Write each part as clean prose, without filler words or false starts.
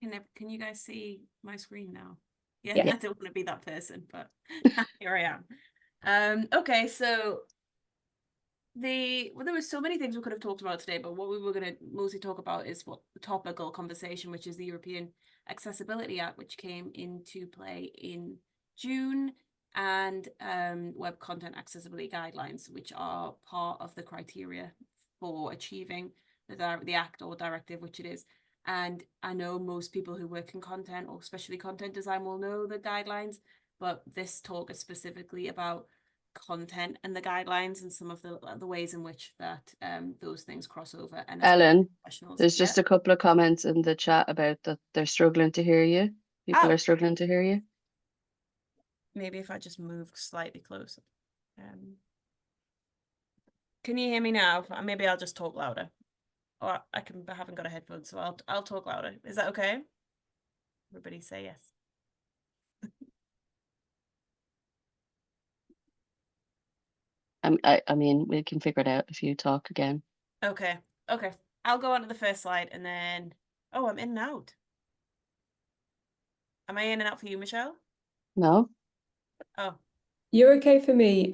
Can you guys see my screen now? Yeah, Yeah. I don't want to be that person, but here I am. Okay, so there was so many things we could have talked about today, but what we were going to mostly talk about is what the topical conversation, which is the European Accessibility Act, which came into play in June, and web content accessibility guidelines, which are part of the criteria for achieving the act or directive, which it is. And I know most people who work in content, or especially content design, will know the guidelines, but this talk is specifically about content and the guidelines and some of the ways in which that those things cross over, and especially Ellen, professionals. there's Yeah. just a couple of comments in the chat about that they're struggling to hear you. People Oh, are struggling to hear you. maybe if I just move slightly closer. Can you hear me now? Maybe I'll just talk louder. Or I haven't got a headphone, so I'll talk louder. Is that okay? Everybody say yes. I mean, we can figure it out if you talk again. Okay. Okay. I'll go on to the first slide and then I'm in and out. Am I in and out for you, Michelle? No? Oh, You're okay for me.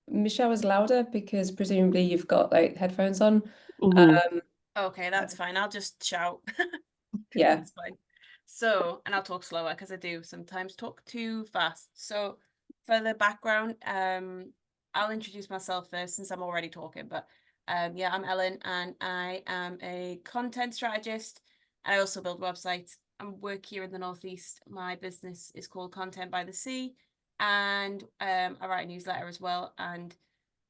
Michelle was louder because presumably you've got like headphones on. Mm-hmm. okay, that's fine. I'll just shout. Yeah. That's fine. So, and I'll talk slower because I do sometimes talk too fast. So, for the background, I'll introduce myself first since I'm already talking. But yeah, I'm Ellen, and I am a content strategist. I also build websites. I work here in the Northeast. My business is called Content by the Sea, and I write a newsletter as well. And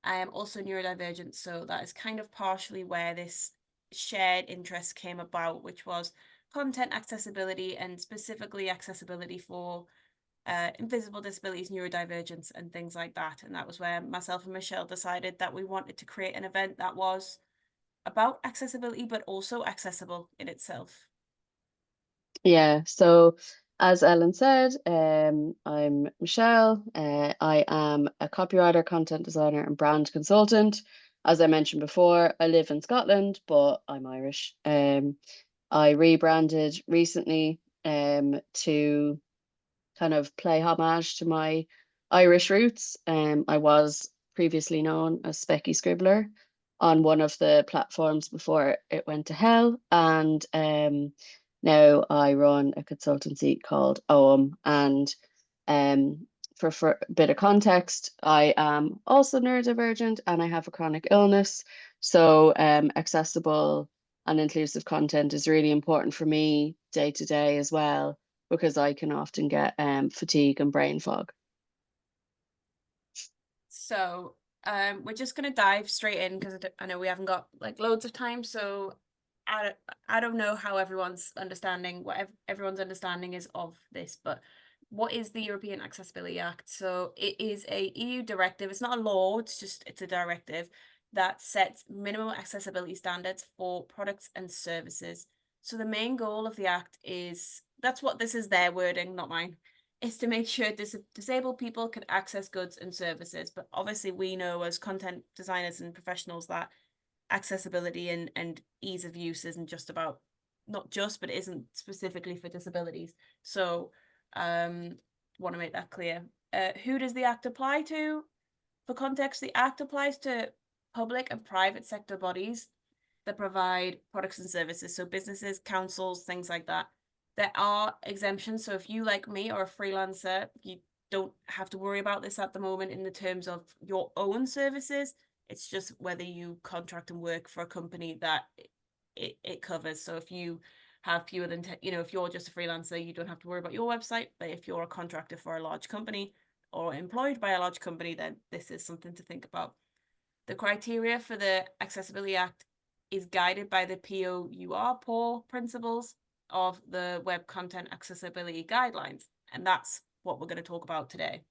I am also neurodivergent, so that is kind of partially where this shared interest came about, which was content accessibility and specifically accessibility for invisible disabilities, neurodivergence, and things like that. And that was where myself and Michelle decided that we wanted to create an event that was about accessibility, but also accessible in itself. Yeah, so as Ellen said, I'm Michelle. I am a copywriter, content designer, and brand consultant. As I mentioned before, I live in Scotland, but I'm Irish. I rebranded recently to kind of play homage to my Irish roots. I was previously known as Specky Scribbler on one of the platforms before it went to hell, and now I run a consultancy called OM. And for a bit of context, I am also neurodivergent and I have a chronic illness. So accessible and inclusive content is really important for me day to day as well, because I can often get fatigue and brain fog. So we're just gonna dive straight in because I know we haven't got like loads of time. So I I don't know how everyone's understanding what everyone's understanding is of this, but what is the European Accessibility Act? So it is a EU directive. It's not a law. It's a directive that sets minimum accessibility standards for products and services. So the main goal of the act is that's what this is their wording, not mine, is to make sure disabled people can access goods and services. But obviously, we know as content designers and professionals that accessibility and ease of use isn't just about, not just, but it isn't specifically for disabilities. So, want to make that clear. Who does the Act apply to? For context, the Act applies to public and private sector bodies that provide products and services. So businesses, councils, things like that. There are exemptions. So if you, like me, are a freelancer, you don't have to worry about this at the moment in the terms of your own services. It's just whether you contract and work for a company that it covers. So if you have fewer than, if you're just a freelancer, you don't have to worry about your website. But if you're a contractor for a large company or employed by a large company, then this is something to think about. The criteria for the Accessibility Act is guided by the POUR principles of the Web Content Accessibility Guidelines. And that's what we're going to talk about today.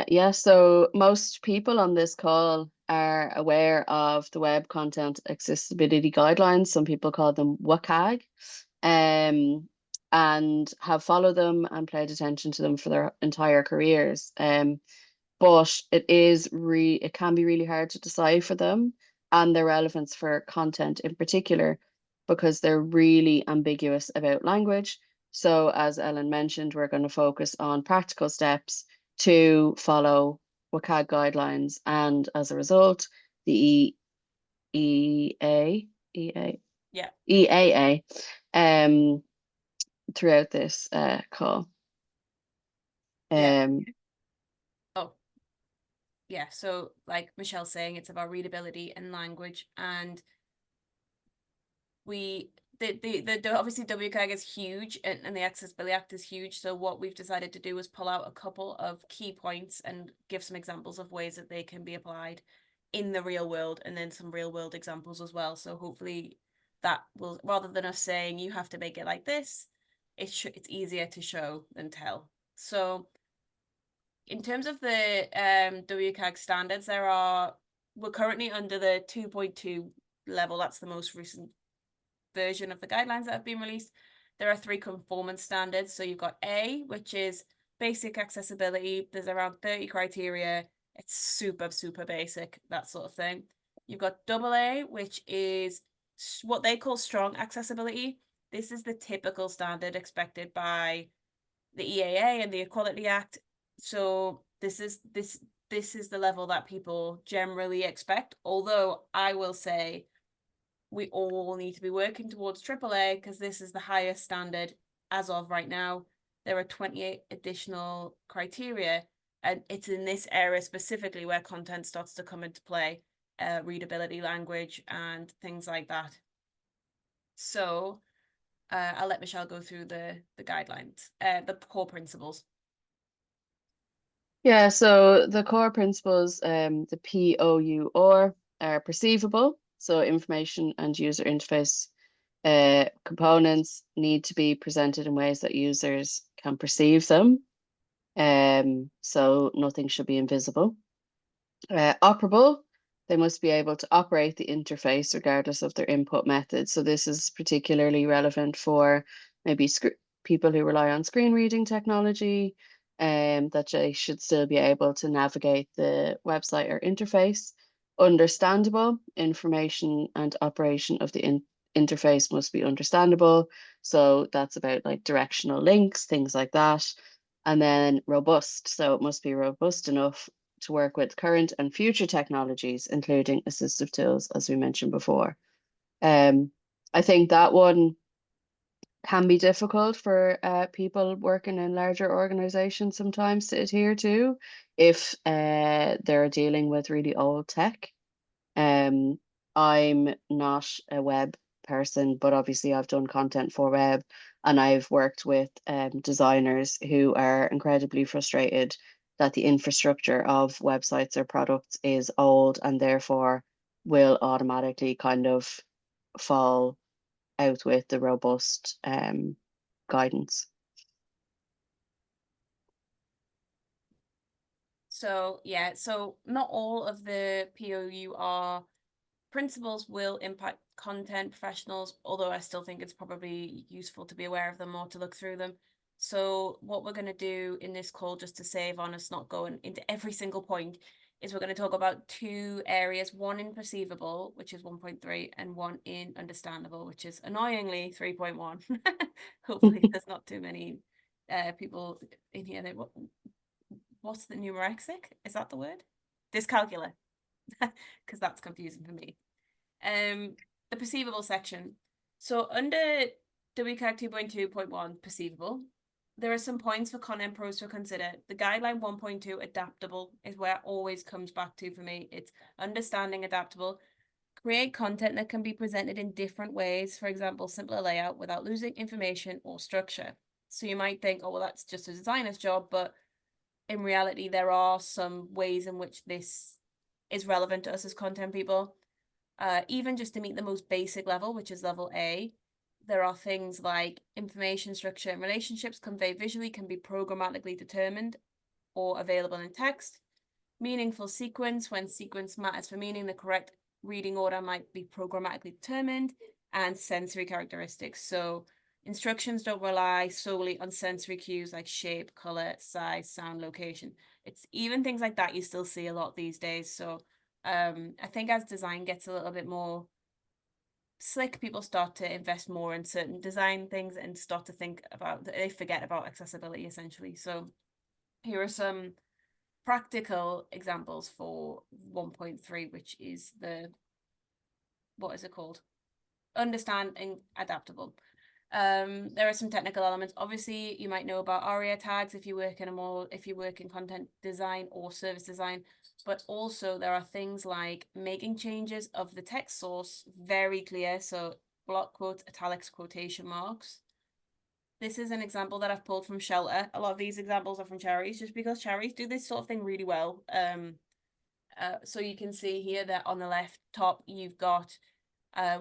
Yeah, so most people on this call are aware of the Web Content Accessibility Guidelines. Some people call them WCAG, and have followed them and paid attention to them for their entire careers. But it can be really hard to decipher them. and their relevance for content in particular, because they're really ambiguous about language. So as Ellen mentioned, we're going to focus on practical steps to follow WCAG guidelines, and as a result, the Yeah. EAA throughout this call. Yeah. Oh, yeah. So like Michelle's saying, it's about readability and language, and obviously WCAG is huge, and the Accessibility Act is huge. So what we've decided to do is pull out a couple of key points and give some examples of ways that they can be applied in the real world, and then some real world examples as well. So hopefully that will, rather than us saying you have to make it like this, it's easier to show than tell. So in terms of the WCAG standards, we're currently under the 2.2 level. That's the most recent version of the guidelines that have been released. There are 3 conformance standards. So you've got A, which is basic accessibility. There's around 30 criteria. It's super, super basic, that sort of thing. You've got AA, which is what they call strong accessibility. This is the typical standard expected by the EAA and the Equality Act. So this is the level that people generally expect. Although I will say we all need to be working towards AAA, because this is the highest standard as of right now. There are 28 additional criteria, and it's in this area specifically where content starts to come into play, readability, language, and things like that. So I'll let Michelle go through the guidelines, the core principles. Yeah, so the core principles, the POUR, are perceivable. So information and user interface components need to be presented in ways that users can perceive them. So nothing should be invisible. Operable, they must be able to operate the interface regardless of their input method. So this is particularly relevant for maybe people who rely on screen reading technology, that they should still be able to navigate the website or interface. Understandable, information and operation of the interface must be understandable. So that's about like directional links, things like that. And then robust, so it must be robust enough to work with current and future technologies, including assistive tools, as we mentioned before. I think that one can be difficult for people working in larger organizations sometimes to adhere to if they're dealing with really old tech. I'm not a web person, but obviously I've done content for web, and I've worked with designers who are incredibly frustrated that the infrastructure of websites or products is old and therefore will automatically kind of fall out with the robust guidance. So yeah, so not all of the POUR principles will impact content professionals, although I still think it's probably useful to be aware of them or to look through them. So what we're going to do in this call, just to save on us not going into every single point, is we're going to talk about 2 areas, one in perceivable, which is 1.3, and one in understandable, which is annoyingly 3.1. Hopefully there's not too many people in here that what's the numerixic? Is that the word? Dyscalculia, because that's confusing for me. The perceivable section. So under WCAG 2.2.1 perceivable, there are some points for content pros to consider. The guideline 1.2 adaptable is where it always comes back to for me. It's understanding adaptable. Create content that can be presented in different ways. For example, simpler layout without losing information or structure. So you might think, oh, well, that's just a designer's job, but in reality, there are some ways in which this is relevant to us as content people. Even just to meet the most basic level, which is level A, there are things like information structure and relationships conveyed visually can be programmatically determined or available in text. Meaningful sequence, when sequence matters for meaning, the correct reading order might be programmatically determined, and sensory characteristics. So instructions don't rely solely on sensory cues like shape, color, size, sound, location. It's even things like that you still see a lot these days. So I think as design gets a little bit more slick, people start to invest more in certain design things and start to think about, they forget about accessibility essentially. So here are some practical examples for 1.3, which is what is it called? Understand and adaptable. There are some technical elements. Obviously, you might know about ARIA tags if you work in content design or service design, but also there are things like making changes of the text source very clear. So block quotes, italics, quotation marks. This is an example that I've pulled from Shelter. A lot of these examples are from charities, just because charities do this sort of thing really well. So you can see here that on the left top, you've got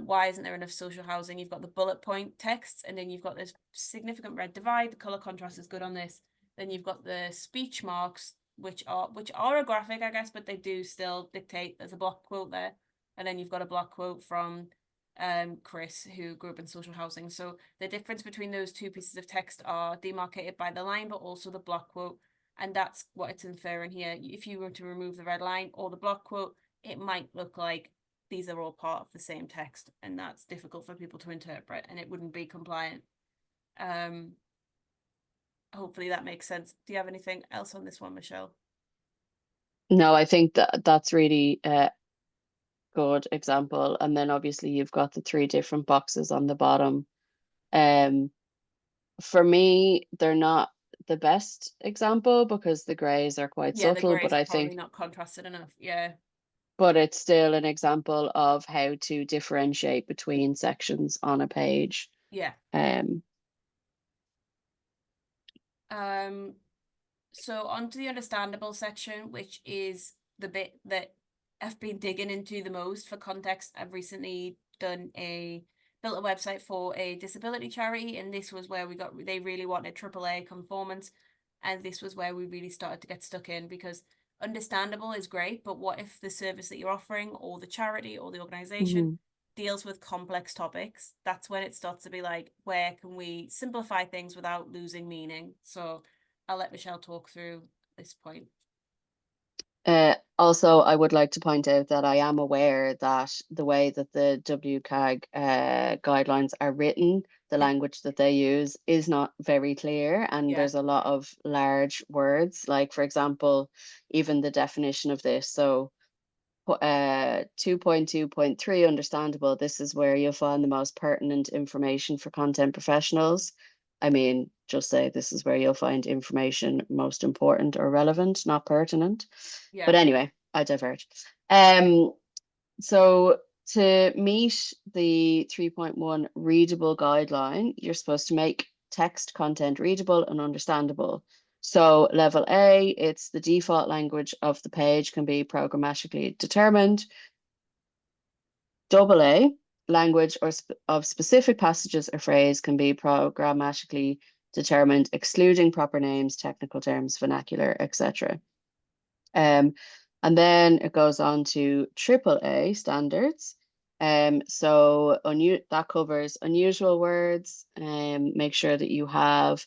why isn't there enough social housing? You've got the bullet point texts, and then you've got this significant red divide. The color contrast is good on this. Then you've got the speech marks, which are a graphic, I guess, but they do still dictate. There's a block quote there, and then you've got a block quote from Chris, who grew up in social housing. So the difference between those two pieces of text are demarcated by the line, but also the block quote, and that's what it's inferring here. If you were to remove the red line or the block quote, it might look like these are all part of the same text, and that's difficult for people to interpret, and it wouldn't be compliant. Hopefully that makes sense. Do you have anything else on this one, Michelle? No, I think that's really a good example. And then obviously you've got the three different boxes on the bottom. For me, they're not the best example because the grays are quite Yeah, the subtle, but grays are I probably think, not contrasted enough. Yeah. but it's still an example of how to differentiate between sections on a page. Yeah. Um, So onto the understandable section, which is the bit that I've been digging into the most. For context, I've recently built a website for a disability charity, and this was where they really wanted AAA conformance, and this was where we really started to get stuck in, because understandable is great, but what if the service that you're offering, or the charity, or the organization mhm. deals with complex topics? That's when it starts to be like, where can we simplify things without losing meaning? So I'll let Michelle talk through this point. Also, I would like to point out that I am aware that the way that the WCAG guidelines are written, the language that they use is not very clear, and Yeah, there's a lot of large words. Like, for example, even the definition of this. So 2.2.3 understandable. This is where you'll find the most pertinent information for content professionals. I mean, just say this is where you'll find information most important or relevant, not pertinent. yeah, But anyway, I divert. So to meet the 3.1 readable guideline, you're supposed to make text content readable and understandable. So level A, it's the default language of the page can be programmatically determined. Double A, language of specific passages or phrase can be programmatically determined, excluding proper names, technical terms, vernacular, etc. And then it goes on to AAA standards. So that covers unusual words, make sure that you have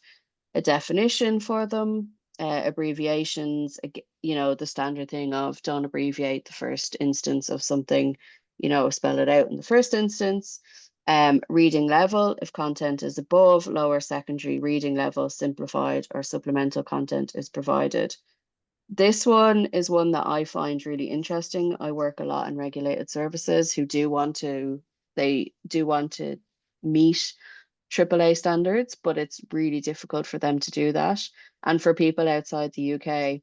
a definition for them, abbreviations, the standard thing of don't abbreviate the first instance of something, spell it out in the first instance. Reading level, if content is above lower secondary reading level, simplified or supplemental content is provided. This one is one that I find really interesting. I work a lot in regulated services who they do want to meet AAA standards, but it's really difficult for them to do that. And for people outside the UK,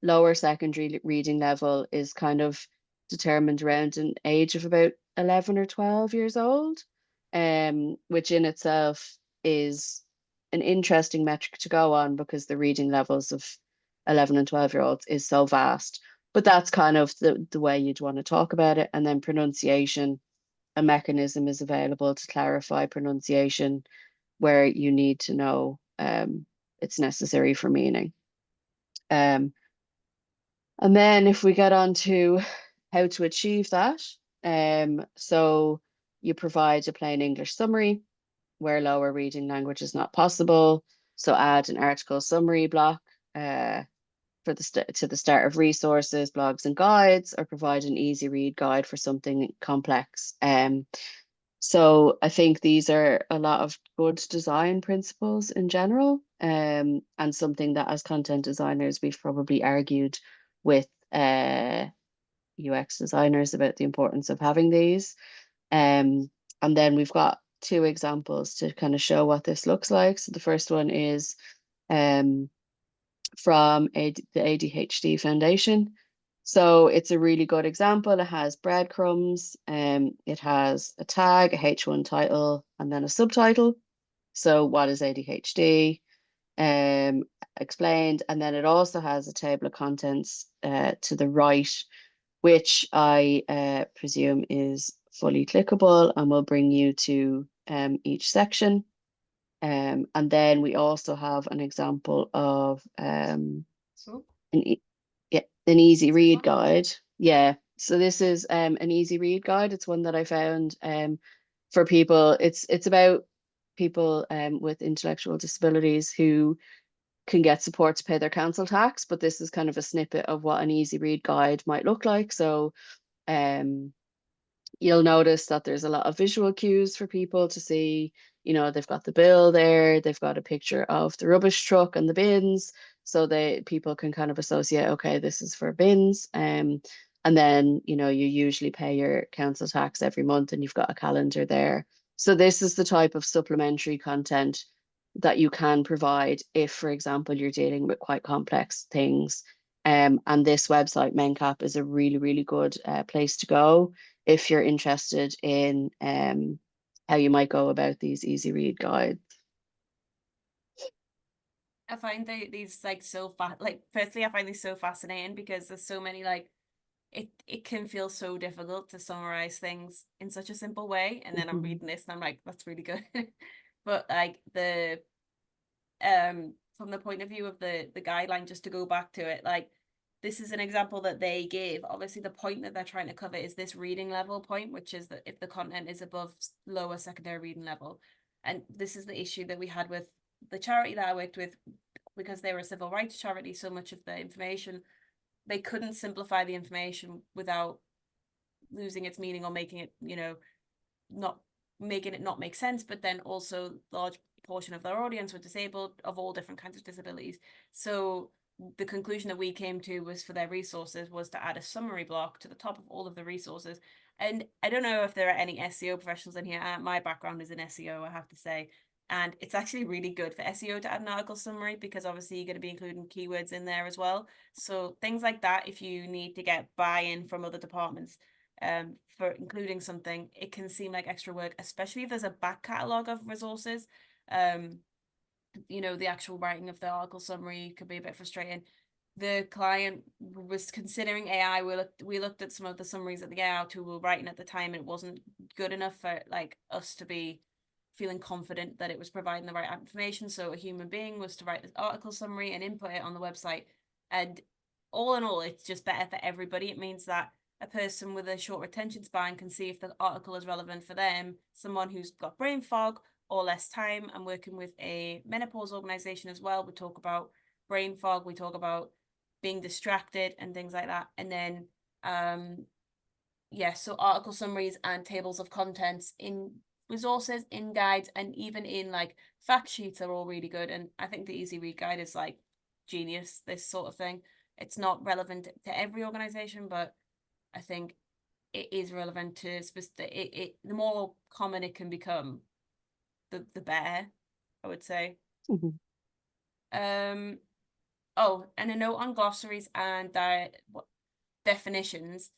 lower secondary reading level is kind of determined around an age of about 11 or 12 years old, which in itself is an interesting metric to go on because the reading levels of 11 and 12-year-olds is so vast. But that's kind of the way you'd want to talk about it. And then pronunciation, a mechanism is available to clarify pronunciation where you need to know it's necessary for meaning. And then if we get on to how to achieve that, so you provide a plain English summary where lower reading language is not possible. So add an article summary block. for to the start of resources, blogs, and guides, or provide an easy read guide for something complex. So I think these are a lot of good design principles in general, and something that as content designers we've probably argued with UX designers about the importance of having these. And then we've got two examples to kind of show what this looks like. So the first one is from the ADHD Foundation. So it's a really good example. It has breadcrumbs, it has a tag, a H1 title, and then a subtitle. So what is ADHD? Explained, and then it also has a table of contents to the right, which I presume is fully clickable and will bring you to each section. And then we also have an example of an easy read guide. Yeah, so this is an easy read guide. It's one that I found for people. It's about people with intellectual disabilities who can get support to pay their council tax, but this is kind of a snippet of what an easy read guide might look like. So you'll notice that there's a lot of visual cues for people to see. You know, they've got the bill there, they've got a picture of the rubbish truck and the bins, so people can kind of associate, okay, this is for bins. And then, you know, you usually pay your council tax every month and you've got a calendar there. So this is the type of supplementary content that you can provide if, for example, you're dealing with quite complex things. And this website, MenCap, is a really, really good place to go if you're interested in how you might go about these easy read guides. I find these like firstly I find these so fascinating because there's so many like it can feel so difficult to summarize things in such a simple way, and then I'm reading this and I'm like, that's really good. But like from the point of view of the guideline, just to go back to it, like this is an example that they gave. Obviously the point that they're trying to cover is this reading level point, which is that if the content is above lower secondary reading level. And this is the issue that we had with the charity that I worked with, because they were a civil rights charity. So much of the information, they couldn't simplify the information without losing its meaning or making it, you know, not making it not make sense. But then also large portion of their audience were disabled, of all different kinds of disabilities. So the conclusion that we came to was for their resources was to add a summary block to the top of all of the resources. And I don't know if there are any SEO professionals in here. My background is in SEO, I have to say. And it's actually really good for SEO to add an article summary, because obviously you're going to be including keywords in there as well. So things like that, if you need to get buy-in from other departments for including something, it can seem like extra work, especially if there's a back catalogue of resources. You know, the actual writing of the article summary could be a bit frustrating. The client was considering AI. We looked at some of the summaries that the AI tool were writing at the time, and it wasn't good enough for like us to be feeling confident that it was providing the right information. So a human being was to write this article summary and input it on the website. And all in all, it's just better for everybody. It means that a person with a short attention span can see if the article is relevant for them. Someone who's got brain fog or less time. I'm working with a menopause organization as well. We talk about brain fog, we talk about being distracted and things like that. And then so article summaries and tables of contents in resources, in guides, and even in like fact sheets are all really good. And I think the easy read guide is like genius, this sort of thing. It's not relevant to every organization, but I think it is relevant to the more common it can become, the better, I would say. Oh, and a note on glossaries and definitions.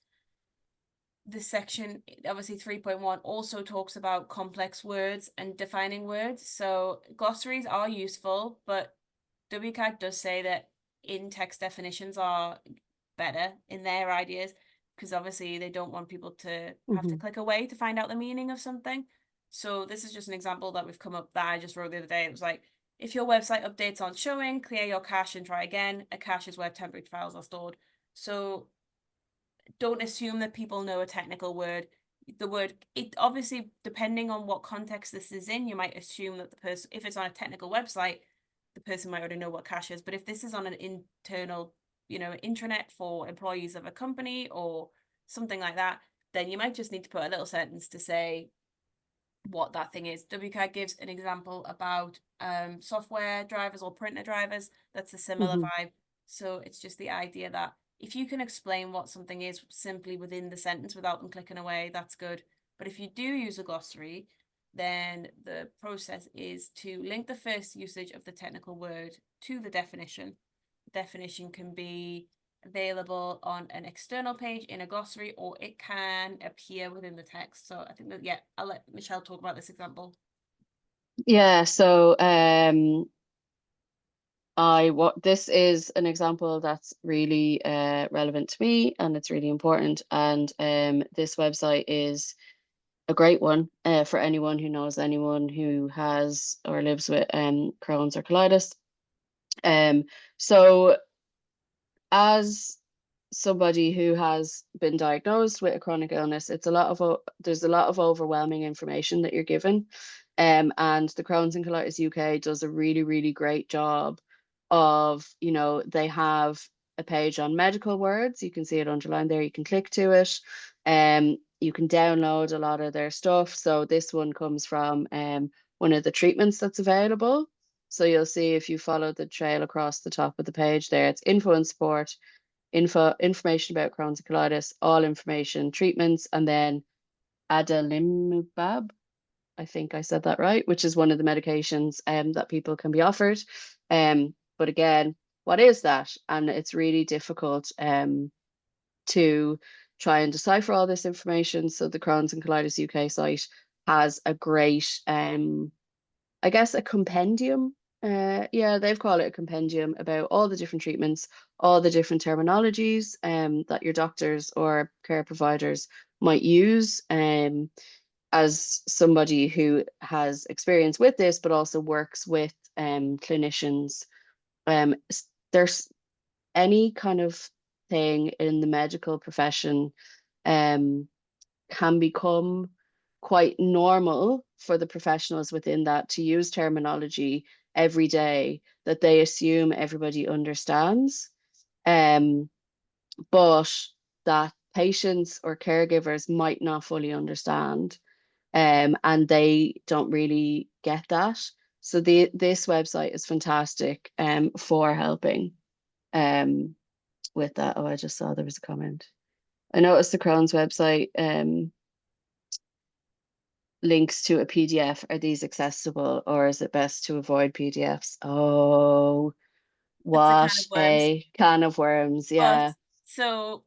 The section, obviously 3.1, also talks about complex words and defining words. So glossaries are useful, but WCAG does say that in-text definitions are better in their ideas, because obviously they don't want people to have to click away to find out the meaning of something. So this is just an example that we've come up that I just wrote the other day. It was like, if your website updates aren't showing, clear your cache and try again. A cache is where temporary files are stored. So don't assume that people know a technical word. The word, it obviously, depending on what context this is in, you might assume that the person, if it's on a technical website, the person might already know what cache is. But if this is on an internal intranet for employees of a company or something like that, then you might just need to put a little sentence to say what that thing is. WCAG gives an example about software drivers or printer drivers. That's a similar vibe. So it's just the idea that if you can explain what something is simply within the sentence without them clicking away, that's good. But if you do use a glossary, then the process is to link the first usage of the technical word to the definition. The definition can be available on an external page in a glossary, or it can appear within the text. So I think that, yeah, I'll let Michelle talk about this example. Yeah, so this is an example that's really relevant to me, and it's really important. And this website is a great one for anyone who knows anyone who has or lives with Crohn's or colitis. So as somebody who has been diagnosed with a chronic illness, there's a lot of overwhelming information that you're given. And the Crohn's and Colitis UK does a really, really great job of, they have a page on medical words. You can see it underlined there. You can click to it. You can download a lot of their stuff. So this one comes from one of the treatments that's available. So you'll see if you follow the trail across the top of the page there, it's info and support, information about Crohn's and colitis, all information, treatments, and then adalimumab, I think I said that right, which is one of the medications that people can be offered. But again, what is that? And it's really difficult to try and decipher all this information. So the Crohn's and Colitis UK site has a great I guess a compendium. Yeah, they've called it a compendium about all the different treatments, all the different terminologies that your doctors or care providers might use. As somebody who has experience with this, but also works with clinicians, there's any kind of thing in the medical profession can become quite normal for the professionals within that to use terminology every day that they assume everybody understands. But that patients or caregivers might not fully understand, and they don't really get that. So this website is fantastic for helping with that. Oh, I just saw there was a comment. I noticed the Crohn's website links to a PDF. Are these accessible, or is it best to avoid PDFs? Oh, It's a can what of worms. a can of worms. But Yeah. so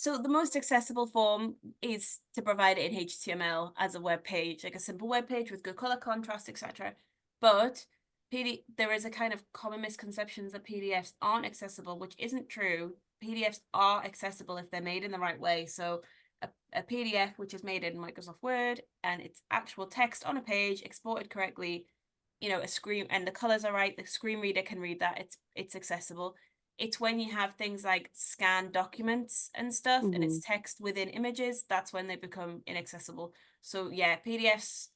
the most accessible form is to provide it in HTML as a web page, like a simple web page with good color contrast, etc. But there is a kind of common misconception that PDFs aren't accessible, which isn't true. PDFs are accessible if they're made in the right way. So a PDF which is made in Microsoft Word and it's actual text on a page exported correctly, a screen, and the colors are right, the screen reader can read that, it's accessible. It's when you have things like scanned documents and stuff and it's text within images, that's when they become inaccessible. So yeah, PDFs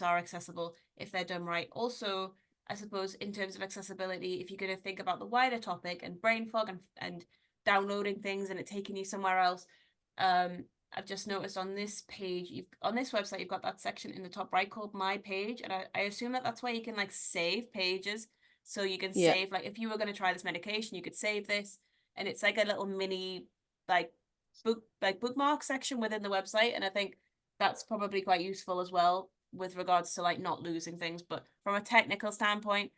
are accessible if they're done right. Also, I suppose in terms of accessibility, if you're going to think about the wider topic and brain fog and downloading things and it taking you somewhere else, I've just noticed on this page, on this website, you've got that section in the top right called My Page, and I assume that's where you can like save pages. So you can Yeah. save, like if you were going to try this medication, you could save this, and it's like a little mini like bookmark section within the website, and I think that's probably quite useful as well with regards to like not losing things. But from a technical standpoint,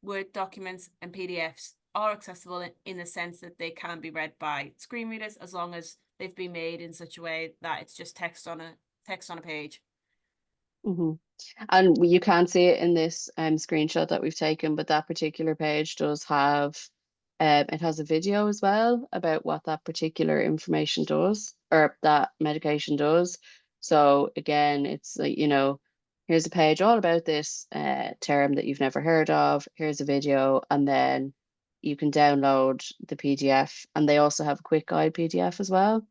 Word documents and PDFs are accessible in the sense that they can be read by screen readers as long as they've been made in such a way that it's just text on a page. And you can't see it in this screenshot that we've taken, but that particular page does have it has a video as well about what that particular information does or that medication does. So again, it's like, here's a page all about this term that you've never heard of. Here's a video, and then you can download the PDF, and they also have a quick guide PDF as well.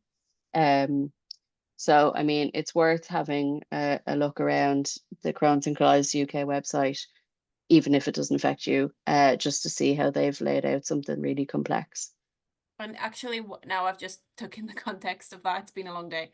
So, I mean, it's worth having a look around the Crohn's and Colitis UK website, even if it doesn't affect you, just to see how they've laid out something really complex. And actually, now I've just took in the context of that. It's been a long day.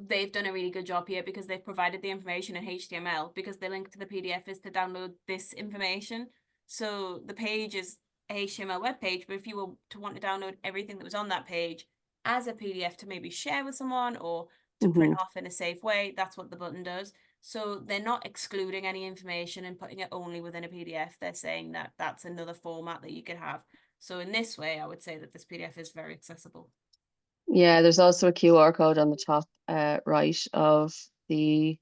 They've done a really good job here because they've provided the information in HTML, because the link to the PDF is to download this information. So the page is a HTML web page, but if you were to want to download everything that was on that page as a PDF to maybe share with someone or to print off in a safe way, that's what the button does. So they're not excluding any information and putting it only within a PDF. They're saying that that's another format that you could have. So in this way, I would say that this PDF is very accessible. Yeah, there's also a QR code on the top right of the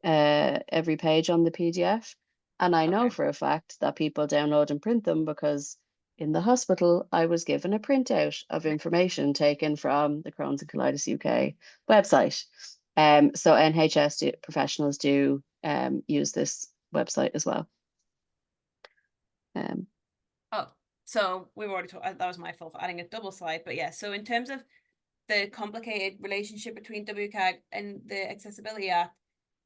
every page on the PDF. And I know Okay. for a fact that people download and print them, because in the hospital I was given a printout of information taken from the Crohn's and Colitis UK website. So NHS professionals do use this website as well. Oh, so we've already talked, that was my fault for adding a double slide, but yeah, so in terms of the complicated relationship between WCAG and the Accessibility Act,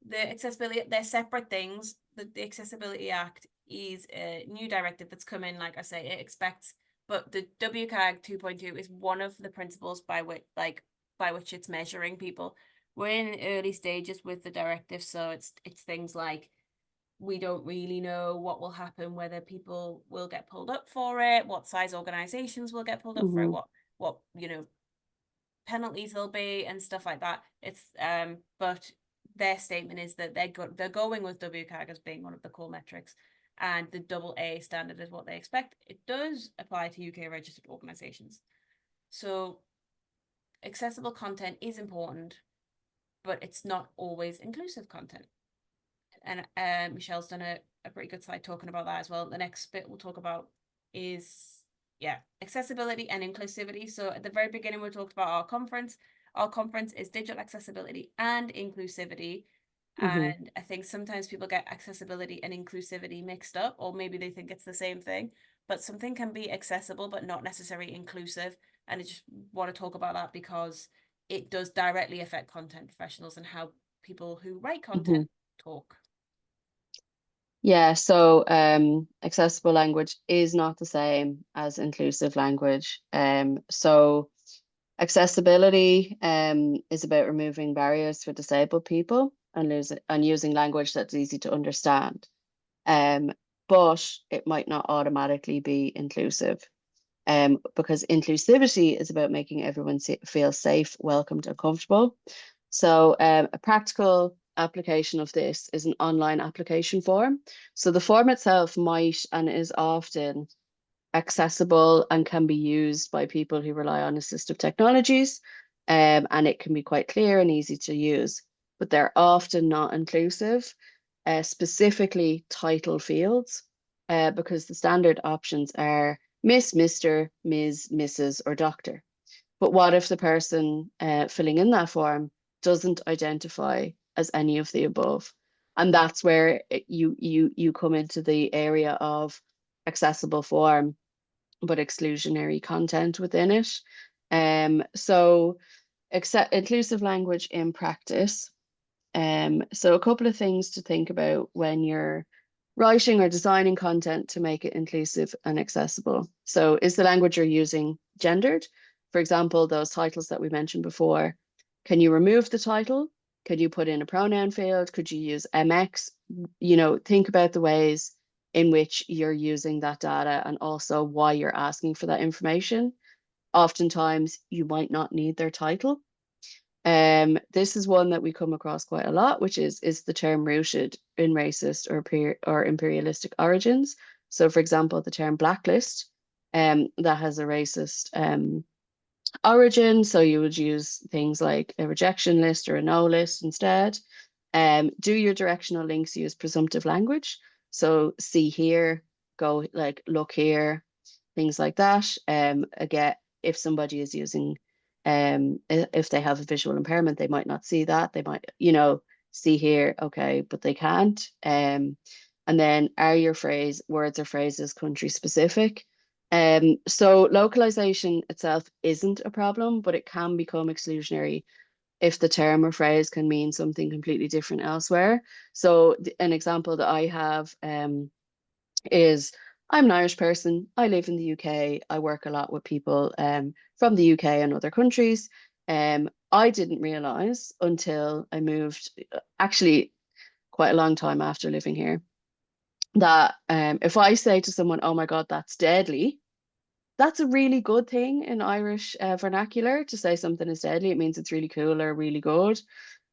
they're separate things. The Accessibility Act is a new directive that's come in, like I say, it expects, but the WCAG 2.2 is one of the principles by which it's measuring people. We're in early stages with the directive, so it's things like, we don't really know what will happen, whether people will get pulled up for it, what size organizations will get pulled up for it, what penalties there'll be and stuff like that. It's but their statement is that they're going with WCAG as being one of the core metrics, and the AA standard is what they expect. It does apply to UK registered organizations. So accessible content is important, but it's not always inclusive content. And Michelle's done a pretty good slide talking about that as well. The next bit we'll talk about is, yeah, accessibility and inclusivity. So at the very beginning, we talked about our conference. Our conference is digital accessibility and inclusivity. And I think sometimes people get accessibility and inclusivity mixed up, or maybe they think it's the same thing, but something can be accessible but not necessarily inclusive. And I just want to talk about that because it does directly affect content professionals and how people who write content talk. Yeah, so accessible language is not the same as inclusive language. So accessibility is about removing barriers for disabled people and using language that's easy to understand. But it might not automatically be inclusive. Because inclusivity is about making everyone feel safe, welcomed, and comfortable. So a practical application of this is an online application form. So the form itself might and is often accessible and can be used by people who rely on assistive technologies, and it can be quite clear and easy to use, but they're often not inclusive, specifically title fields, because the standard options are Miss, Mr., Ms., Mrs., or Doctor. But what if the person filling in that form doesn't identify as any of the above? And that's where you come into the area of accessible form, but exclusionary content within it. So inclusive language in practice. So a couple of things to think about when you're writing or designing content to make it inclusive and accessible. So is the language you're using gendered? For example, those titles that we mentioned before, can you remove the title? Could you put in a pronoun field? Could you use MX? Think about the ways in which you're using that data and also why you're asking for that information. Oftentimes, you might not need their title. This is one that we come across quite a lot, which is the term rooted in racist or imperialistic origins. So, for example, the term blacklist, that has a racist origin. So you would use things like a rejection list or a no list instead. Do your directional links use presumptive language? So see here, go like look here, things like that. Again, if somebody is using, if they have a visual impairment, they might not see that. They might, see here, okay, but they can't. And then are your words or phrases country specific? So localization itself isn't a problem, but it can become exclusionary if the term or phrase can mean something completely different elsewhere. So an example that I have is I'm an Irish person. I live in the UK. I work a lot with people from the UK and other countries. I didn't realize until I moved, actually quite a long time after living here, that if I say to someone, "Oh my God, that's deadly," that's a really good thing in Irish vernacular. To say something is deadly, it means it's really cool or really good.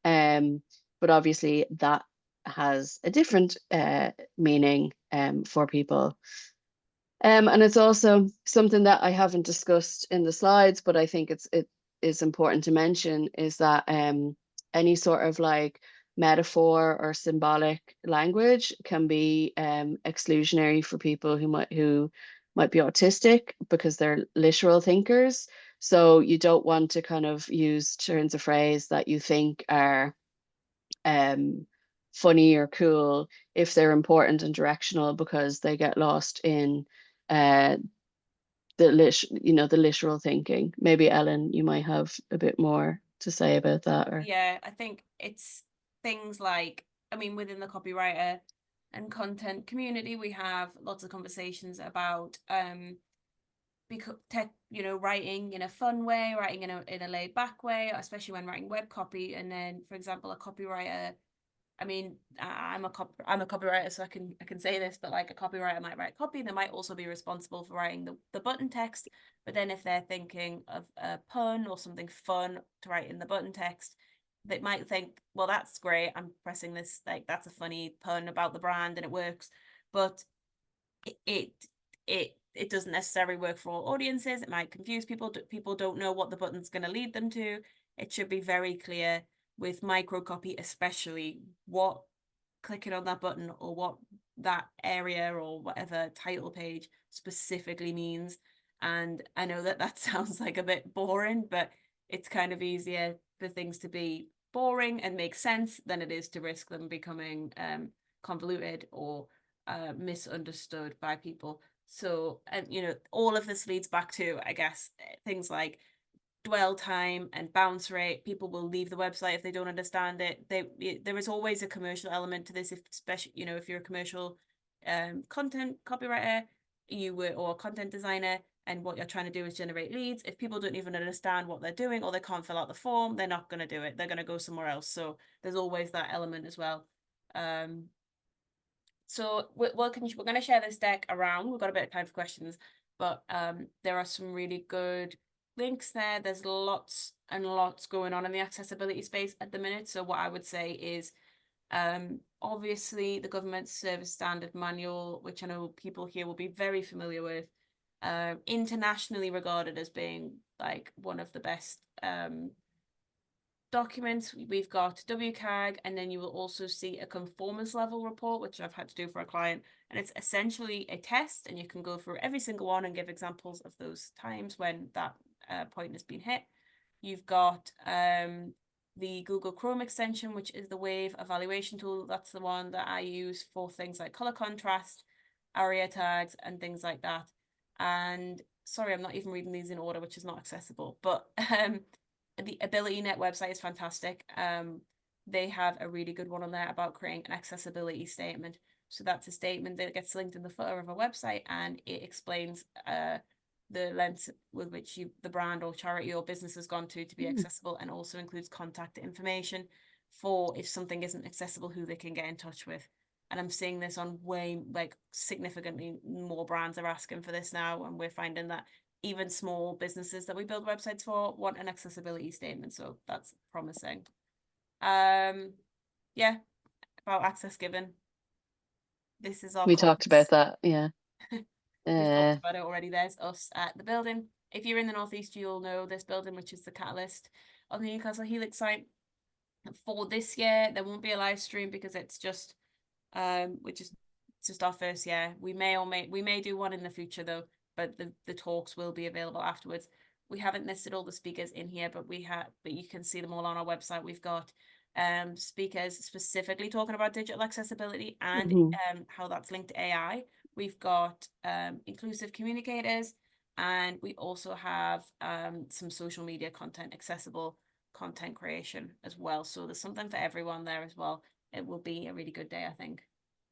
But obviously that has a different meaning for people. And it's also something that I haven't discussed in the slides, but I think it is important to mention, is that any sort of like metaphor or symbolic language can be exclusionary for people who might be autistic, because they're literal thinkers. So you don't want to kind of use turns of phrase that you think are funny or cool if they're important and directional, because they get lost in uh the literal thinking. Maybe Ellen, you might have a bit more to say about that. Or Yeah, I think it's things like, I mean, within the copywriter and content community, we have lots of conversations about because writing in a fun way, writing in a laid back way, especially when writing web copy. And then, for example, a copywriter, I mean, I'm a copywriter, so I can say this, but like a copywriter might write copy, they might also be responsible for writing the button text. But then if they're thinking of a pun or something fun to write in the button text, they might think, well, that's great, I'm pressing this, like that's a funny pun about the brand and it works. But it it doesn't necessarily work for all audiences. It might confuse people. People don't know what the button's going to lead them to. It should be very clear with micro copy, especially, what clicking on that button or what that area or whatever title page specifically means. And I know that sounds like a bit boring, but it's kind of easier for things to be boring and make sense than it is to risk them becoming convoluted or misunderstood by people. So, and all of this leads back to, I guess, things like dwell time and bounce rate. People will leave the website if they don't understand it. There is always a commercial element to this, if especially if you're a commercial content copywriter, or a content designer, and what you're trying to do is generate leads. If people don't even understand what they're doing, or they can't fill out the form, they're not going to do it. They're going to go somewhere else. So there's always that element as well. So we're going to share this deck around. We've got a bit of time for questions, but there are some really good links there. There's lots and lots going on in the accessibility space at the minute. So what I would say is, obviously the government service standard manual, which I know people here will be very familiar with, internationally regarded as being like one of the best documents. We've got WCAG, and then you will also see a conformance level report, which I've had to do for a client, and it's essentially a test, and you can go through every single one and give examples of those times when that point has been hit. You've got the Google Chrome extension, which is the Wave evaluation tool. That's the one that I use for things like color contrast, ARIA tags, and things like that. And sorry, I'm not even reading these in order, which is not accessible, but the AbilityNet website is fantastic. They have a really good one on there about creating an accessibility statement. So that's a statement that gets linked in the footer of a website, and it explains the length with which the brand or charity or business has gone to be accessible, and also includes contact information for if something isn't accessible, who they can get in touch with. And I'm seeing this on significantly more brands are asking for this now, and we're finding that even small businesses that we build websites for want an accessibility statement. So that's promising. Yeah, about access given. This is our we talked about that, yeah. We've talked about it already. There's us at the building. If you're in the Northeast, you'll know this building, which is the Catalyst on the Newcastle Helix site. For this year, there won't be a live stream because it's just it's just our first year. We may do one in the future though, but the talks will be available afterwards. We haven't listed all the speakers in here, but you can see them all on our website. We've got speakers specifically talking about digital accessibility and how that's linked to AI. We've got inclusive communicators, and we also have some social media content, accessible content creation as well. So there's something for everyone there as well. It will be a really good day, I think.